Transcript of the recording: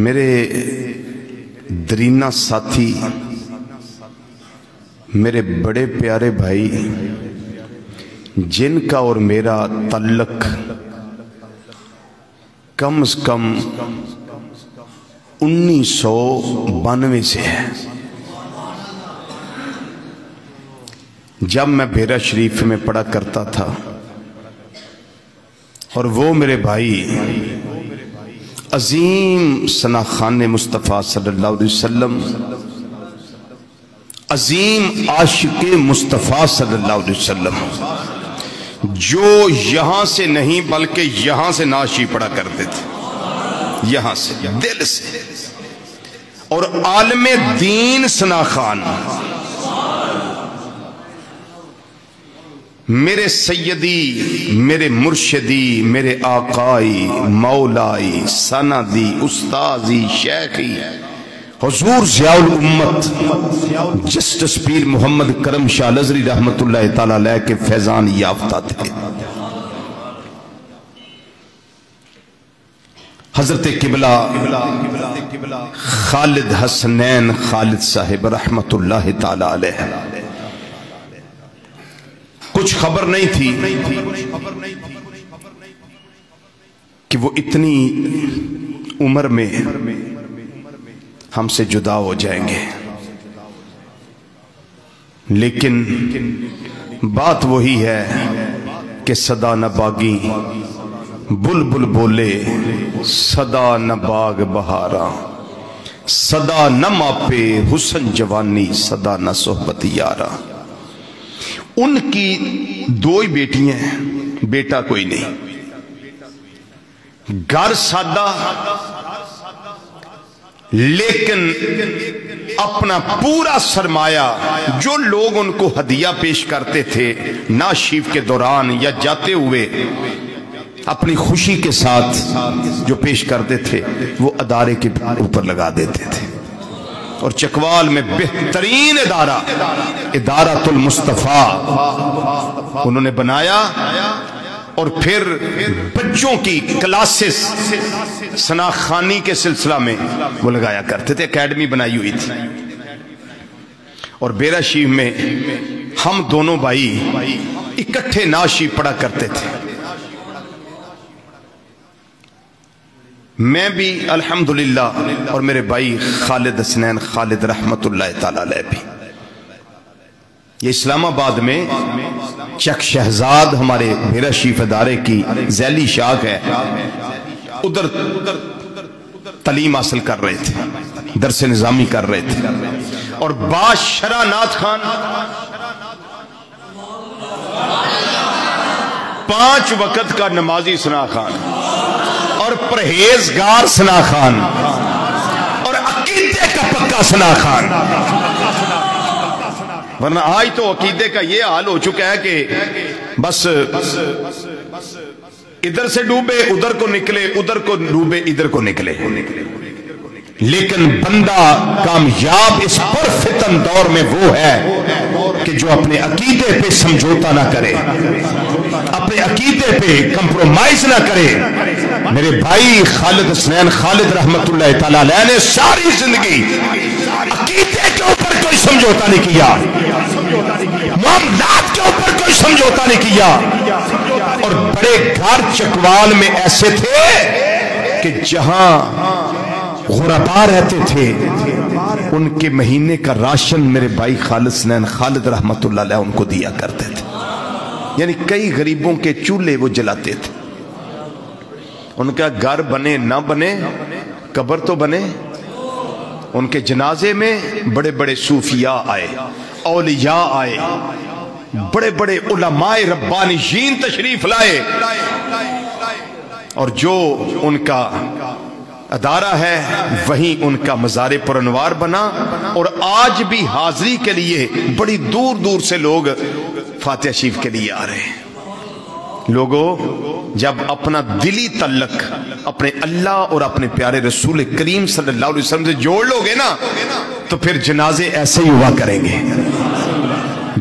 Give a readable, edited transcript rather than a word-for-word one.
میرے درینہ ساتھی، میرے بڑے پیارے بھائی، جن کا اور میرا تعلق کم از کم 1992 سے ہے، جب میں بیرا شریف میں پڑھا کرتا تھا، اور وہ میرے بھائی عظیم ثنا خان مصطفیٰ صلی اللہ علیہ وسلم، عظیم عاشق مصطفیٰ صلی اللہ علیہ وسلم، جو یہاں سے نہیں بلکہ یہاں سے نعشی پڑھا کرتے تھے، یہاں سے دل سے، اور عالم دین ثنا خان، میرے سیدی، میرے مرشدی، میرے آقائی، مولائی، سندی، استاذی، شیخی، حضور ضیاء الامت جسٹس پیر محمد کرم شاہ لزری رحمت اللہ تعالیٰ علیہ کے فیضان یافتہ تھے۔ حضرت قبلہ خالد حسنین خالد صاحب رحمت اللہ تعالیٰ علیہ، کچھ خبر نہیں تھی کہ وہ اتنی عمر میں ہم سے جدا ہو جائیں گے، لیکن بات وہی ہے کہ صدا نہ باغی بلبل بولے، صدا نہ باغ بہارا، صدا نہ ماپے حسن جوانی، صدا نہ صحبت یارا۔ ان کی دو ہی بیٹیاں ہیں، بیٹا کوئی نہیں، گھر سادہ، لیکن اپنا پورا سرمایہ جو لوگ ان کو ہدیہ پیش کرتے تھے ناشیف کے دوران یا جاتے ہوئے، اپنی خوشی کے ساتھ جو پیش کرتے تھے وہ ادارے کے اوپر لگا دیتے تھے، اور چکوال میں بہترین ادارۃ المصطفیٰ انہوں نے بنایا، اور پھر بچوں کی کلاسز ثنا خانی کے سلسلہ میں وہ لگایا کرتے تھے، اکیڈمی بنائی ہوئی تھی۔ اور بیرا شریف میں ہم دونوں بھائی اکٹھے نعشی پڑھا کرتے تھے، میں بھی الحمدللہ، اور میرے بھائی خالد حسنین خالد رحمت اللہ تعالیٰ علیہ بھی۔ یہ اسلام آباد میں چک شہزاد ہمارے بیرا شریف ادارے کی ذیلی شاخ ہے، ادھر تعلیم حاصل کر رہے تھے، درس نظامی کر رہے تھے، اور بادشاہ ناتھ خان 5 وقت کا نمازی ثنا خان، اور پرہیزگار ثنا خان، اور عقیدے کا پکا ثنا خان، ورنہ آج تو عقیدے کا یہ حال ہو چکا ہے کہ بس ادھر سے ڈوبے ادھر کو نکلے، ادھر کو ڈوبے ادھر کو نکلے۔ لیکن بندہ کامیاب اس پرفتن دور میں وہ ہے کہ جو اپنے عقیدے پہ سمجھوتا نہ کرے، اپنے عقیدے پہ کمپرومائز نہ کرے۔ میرے بھائی خالد حسنین خالد رحمت اللہ تعالیٰ علیہ نے ساری زندگی عقیدے کے اوپر کوئی سمجھوتا نہیں کیا، معاملات کے اوپر کوئی سمجھوتا نہیں کیا، اور بڑے گھر چکوال میں ایسے تھے کہ جہاں غربا رہتے تھے ان کے مہینے کا راشن میرے بھائی خالد حسنین خالد رحمت اللہ علیہ ان کو دیا کرتے تھے، یعنی کئی غریبوں کے چولہے وہ جلاتے تھے۔ ان کا گھر بنے نہ بنے، قبر تو بنے، ان کے جنازے میں بڑے بڑے صوفیاء آئے، اولیاء آئے، بڑے بڑے علماء ربانیین تشریف لائے، اور جو ان کا ادارہ ہے وہیں ان کا مزار پرانوار بنا، اور آج بھی حاضری کے لیے بڑی دور دور سے لوگ فاتحہ شریف کے لیے آ رہے ہیں۔ لوگوں، جب اپنا دلی تعلق اپنے اللہ اور اپنے پیارے رسول کریم صلی اللہ علیہ وسلم سے جوڑ لو گے نا، تو پھر جنازے ایسے ہی ہوا کریں گے،